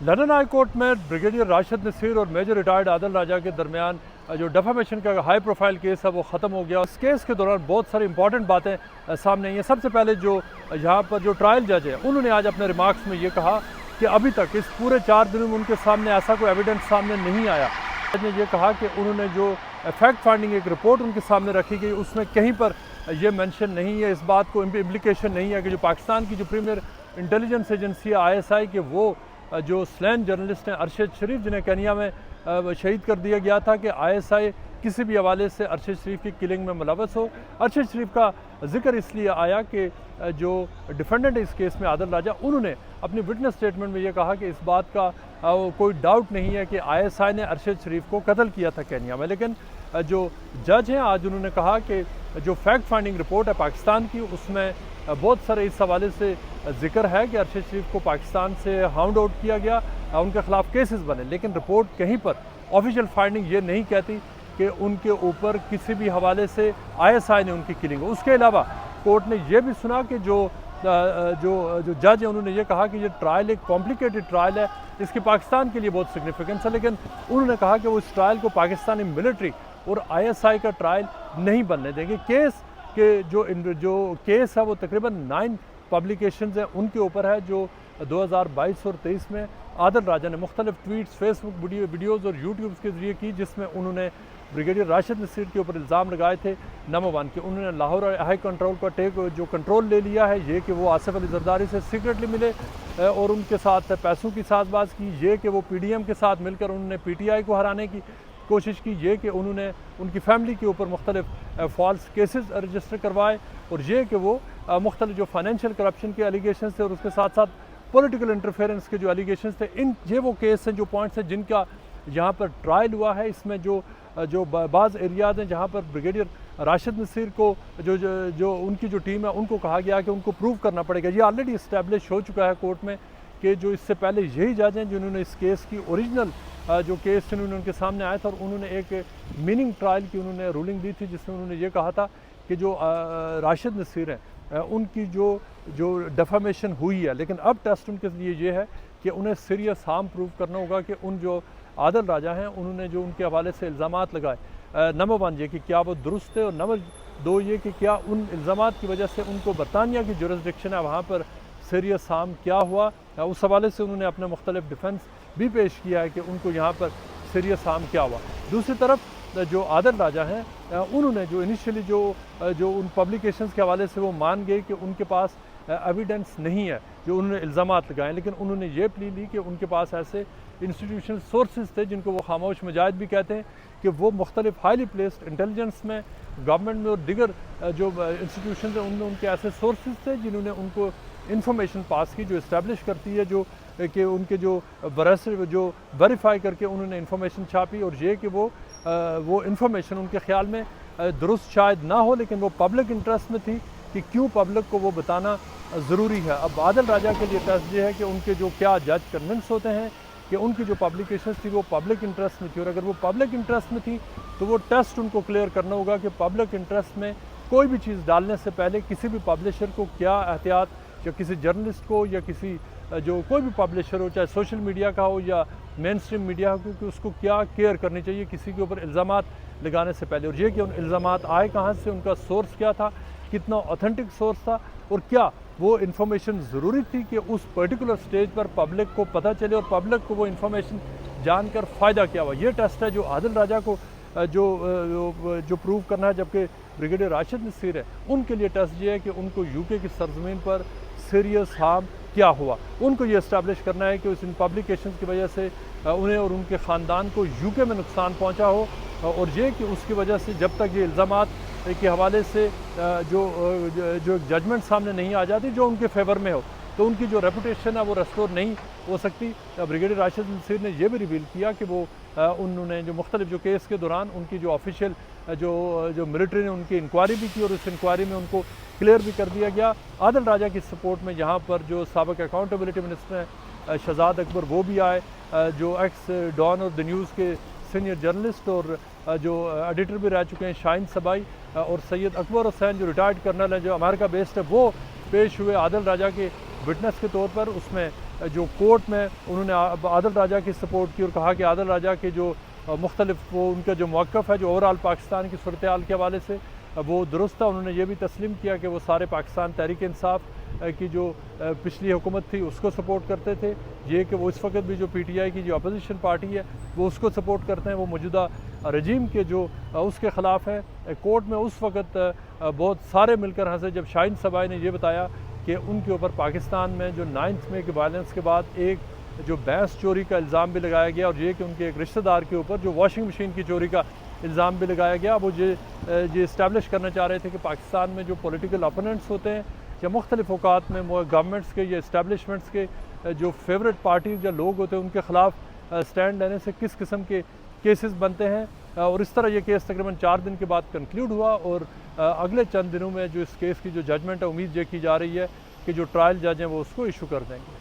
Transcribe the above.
London high court में brigadier Rashid Naseer और major retired Adil राजा के दरमियान जो डेफामेशन का हाई प्रोफाइल केस है वो ख़त्म हो गया। इस केस के दौरान बहुत सारी इंपॉर्टेंट बातें सामने आई हैं। सबसे पहले जो यहाँ पर जो ट्रायल जज है उन्होंने आज अपने रिमार्क्स में ये कहा कि अभी तक इस पूरे 4 दिनों में उनके सामने ऐसा कोई एविडेंस सामने नहीं आया। जज ने ये कहा कि उन्होंने जो फैक्ट फाइंडिंग एक रिपोर्ट उनके सामने रखी गई उसमें कहीं पर यह मेंशन नहीं है, इस बात को इम्प्लीकेशन नहीं है कि जो पाकिस्तान की जो प्रीमियर इंटेलिजेंस एजेंसी है ISI के वो जो स्लैन जर्नलिस्ट हैं अरशद शरीफ जिन्हें केनिया में शहीद कर दिया गया था कि ISI किसी भी हवाले से अरशद शरीफ की किलिंग में मुलव्वस हो। अरशद शरीफ का जिक्र इसलिए आया कि जो डिफेंडेंट है इस केस में आदिल राजा, उन्होंने अपनी विटनेस स्टेटमेंट में ये कहा कि इस बात का कोई डाउट नहीं है कि ISI ने अरशद शरीफ को कत्ल किया था केनिया में। लेकिन जो जज हैं आज उन्होंने कहा कि जो फैक्ट फाइंडिंग रिपोर्ट है पाकिस्तान की उसमें बहुत सारे इस हवाले से जिक्र है कि अरशद शरीफ को पाकिस्तान से हाउंड आउट किया गया, उनके खिलाफ केसेस बने, लेकिन रिपोर्ट कहीं पर ऑफिशियल फाइंडिंग ये नहीं कहती कि उनके ऊपर किसी भी हवाले से ISI ने उनकी किलिंग हो। उसके अलावा कोर्ट ने यह भी सुना कि जो जज है उन्होंने ये कहा कि ये ट्रायल एक कॉम्प्लिकेटेड ट्रायल है, इसकी पाकिस्तान के लिए बहुत सिग्निफिकेंस है, लेकिन उन्होंने कहा कि वो इस ट्रायल को पाकिस्तानी मिलिट्री और ISI का ट्रायल नहीं बनने देंगे। केस के जो केस है वो तकरीबन 9 पब्लिकेशंस हैं उनके ऊपर है जो 2022 और 23 में आदिल राजा ने मुख्तलिफ ट्वीट्स, फेसबुक वीडियोज़ और यूट्यूब के ज़रिए की, जिसमें उन्होंने ब्रिगेडियर राशिद नसीर के ऊपर इल्ज़ाम लगाए थे नंबर 1 कि उन्होंने लाहौर हाई कंट्रोल का जो कंट्रोल ले लिया है, ये कि वो आसिफ अली जरदारी से सीक्रेटली मिले और उनके साथ पैसों की साजबाज की, ये कि वो PDM के साथ मिलकर उन्होंने PTI को हराने की कोशिश की, ये कि उन्होंने उनकी फैमिली के ऊपर मुख्तलिफ फ़ॉल्स केसेस रजिस्टर करवाए और ये कि वो मुख्तलिफ जो फाइनेंशियल करप्शन के एलिगेशन थे और उसके साथ साथ पॉलिटिकल इंटरफेरेंस के जो एलिगेशन थे, ये वो केस हैं जो पॉइंट्स हैं जिनका यहाँ पर ट्रायल हुआ है। इसमें जो बाज़ एरियाज़ हैं जहाँ पर ब्रिगेडियर राशिद नसीर को जो उनकी जो टीम है उनको कहा गया कि उनको प्रूव करना पड़ेगा। ये ऑलरेडी इस्टेब्लिश हो चुका है कोर्ट में कि जो इससे पहले यही जज हैं जिन्होंने इस केस की ओरिजिनल जो केस उन्होंने उनके सामने आया था और उन्होंने एक मीनिंग ट्रायल की उन्होंने रूलिंग दी थी जिसमें उन्होंने ये कहा था कि जो राशिद नसीर हैं उनकी जो डेफामेशन हुई है, लेकिन अब टेस्ट उनके लिए ये है कि उन्हें सीरियस हार्म प्रूव करना होगा कि उन जो आदिल राजा हैं उन्होंने जो उनके हवाले से इल्ज़ामात लगाए, नंबर 1 ये कि क्या वो दुरुस्त है और नंबर 2 ये कि क्या उन इल्ज़ामात की वजह से उनको बरतानिया की जुरिस्डिक्शन है वहाँ पर सीरियस हार्म क्या हुआ। उस हवाले से उन्होंने अपने मुख्तलिफ डिफेंस भी पेश किया है कि उनको यहाँ पर सीरियस हार्म क्या हुआ। दूसरी तरफ जो आदिल राजा हैं उन्होंने जो इनिशियली जो उन पब्लिकेशंस के हवाले से वो मान गए कि उनके पास एविडेंस नहीं है जो उन्होंने इल्ज़ामात लगाए, लेकिन उन्होंने ये प्ली ली कि उनके पास ऐसे इंस्टीट्यूशनल सोर्सेज थे जिनको वो खामोश मुजाहिद भी कहते हैं कि वो मुख्तलिफ हाईली प्लेस्ड इंटेलिजेंस में, गवर्नमेंट में और दीगर जो इंस्टीट्यूशन हैं उनमें उनके ऐसे सोर्सेज थे जिन्होंने उनको इन्फॉर्मेशन पास की जो इस्टेब्लिश करती है जो कि उनके जो वेरीफाई करके उन्होंने इन्फॉर्मेशन छापी और ये कि वो इन्फॉर्मेशन उनके ख्याल में दुरुस्त शायद ना हो, लेकिन वो पब्लिक इंटरेस्ट में थी कि क्यों पब्लिक को वो बताना ज़रूरी है। अब आदिल राजा के लिए टेस्ट ये है कि उनके जो क्या जज कन्विंस होते हैं कि उनकी जो पब्लिकेशंस थी वो पब्लिक इंटरेस्ट में थी, और अगर वो पब्लिक इंटरेस्ट में थी तो वो टेस्ट उनको क्लियर करना होगा कि पब्लिक इंटरेस्ट में कोई भी चीज़ डालने से पहले किसी भी पब्लिशर को क्या एहतियात, या किसी जर्नलिस्ट को या किसी जो कोई भी पब्लिशर हो, चाहे सोशल मीडिया का हो या मेन स्ट्रीम मीडिया हो, कि उसको क्या केयर करनी चाहिए किसी के ऊपर इल्ज़ामात लगाने से पहले, और ये कि उन इल्ज़ामात आए कहाँ से, उनका सोर्स क्या था, कितना ऑथेंटिक सोर्स था और क्या वो इन्फॉर्मेशन ज़रूरी थी कि उस पर्टिकुलर स्टेज पर पब्लिक को पता चले और पब्लिक को वो इन्फॉर्मेशन जानकर फ़ायदा क्या हुआ। ये टेस्ट है जो आदिल राजा को जो प्रूव करना है, जबकि ब्रिगेडियर राशिद नसीर है उनके लिए टेस्ट ये है कि उनको UK की सरजमीन पर सीरियस हार्म क्या हुआ। उनको ये इस्टेब्लिश करना है कि उस इन पब्लिकेशन की वजह से उन्हें और उनके ख़ानदान को UK में नुकसान पहुँचा हो, और ये कि उसकी वजह से जब तक ये इल्ज़ामात के हवाले से जो जजमेंट सामने नहीं आ जाती जो उनके फेवर में हो, तो उनकी जो रेपुटेशन है वो रेस्टोर नहीं हो सकती। ब्रिगेडियर राशिद नसीर ने यह भी रिवील किया कि वो उन्होंने जो मुख्तलिफ जो केस के दौरान उनकी जो ऑफिशियल जो मिलिट्री ने उनकी इंक्वायरी भी की और उस इंक्वायरी में उनको क्लियर भी कर दिया गया। आदिल राजा की सपोर्ट में यहाँ पर जो साबिक़ अकाउंटेबिलिटी मिनिस्टर हैं शहजाद अकबर वो भी आए, जो एक्स डॉन और द न्यूज़ के सीनियर जर्नलिस्ट और जो एडिटर भी रह चुके हैं शाहीन सबाई और सैयद अकबर हुसैन जो रिटायर्ड कर्नल हैं जो अमेरिका बेस्ड है, वो पेश हुए आदिल राजा के विटनेस के तौर पर। उसमें जो कोर्ट में उन्होंने आदिल राजा की सपोर्ट की और कहा कि आदिल राजा के जो मुख्तलिफ वो उनका जो मौक़िफ़ है जो ओवरऑल पाकिस्तान की सूरत हाल के हवाले से वो दुरुस्त है। उन्होंने ये भी तस्लीम किया कि वो सारे पाकिस्तान तहरीक इंसाफ की जो पिछली हुकूमत थी उसको सपोर्ट करते थे, ये कि वो इस वक्त भी जो PTI की जो अपोजिशन पार्टी है वो उसको सपोर्ट करते हैं, वो मौजूदा रजीम के जो उसके ख़िलाफ़ है। कोर्ट में उस वक्त बहुत सारे मिलकर हंसे जब शाहीन सबाई ने यह बताया कि उनके ऊपर पाकिस्तान में जो 9 मई के वायलेंस के बाद एक जो भैंस चोरी का इल्ज़ाम भी लगाया गया और ये कि उनके एक रिश्तेदार के ऊपर जो वॉशिंग मशीन की चोरी का इल्ज़ाम भी लगाया गया। वो ये इस्टेब्लिश करना चाह रहे थे कि पाकिस्तान में जो पॉलिटिकल अपोनेंट्स होते हैं या मुख्तलिफ औकात में गवर्नमेंट्स के या इस्टेब्लिशमेंट्स के जो फेवरेट पार्टीज या लोग होते हैं उनके ख़िलाफ़ स्टैंड लेने से किस किस्म के केसेस बनते हैं। और इस तरह ये केस तकरीबन 4 दिन के बाद कंक्लूड हुआ और अगले चंद दिनों में जो इस केस की जो जजमेंट है उम्मीद ये की जा रही है कि जो ट्रायल जज हैं वो उसको इशू कर देंगे।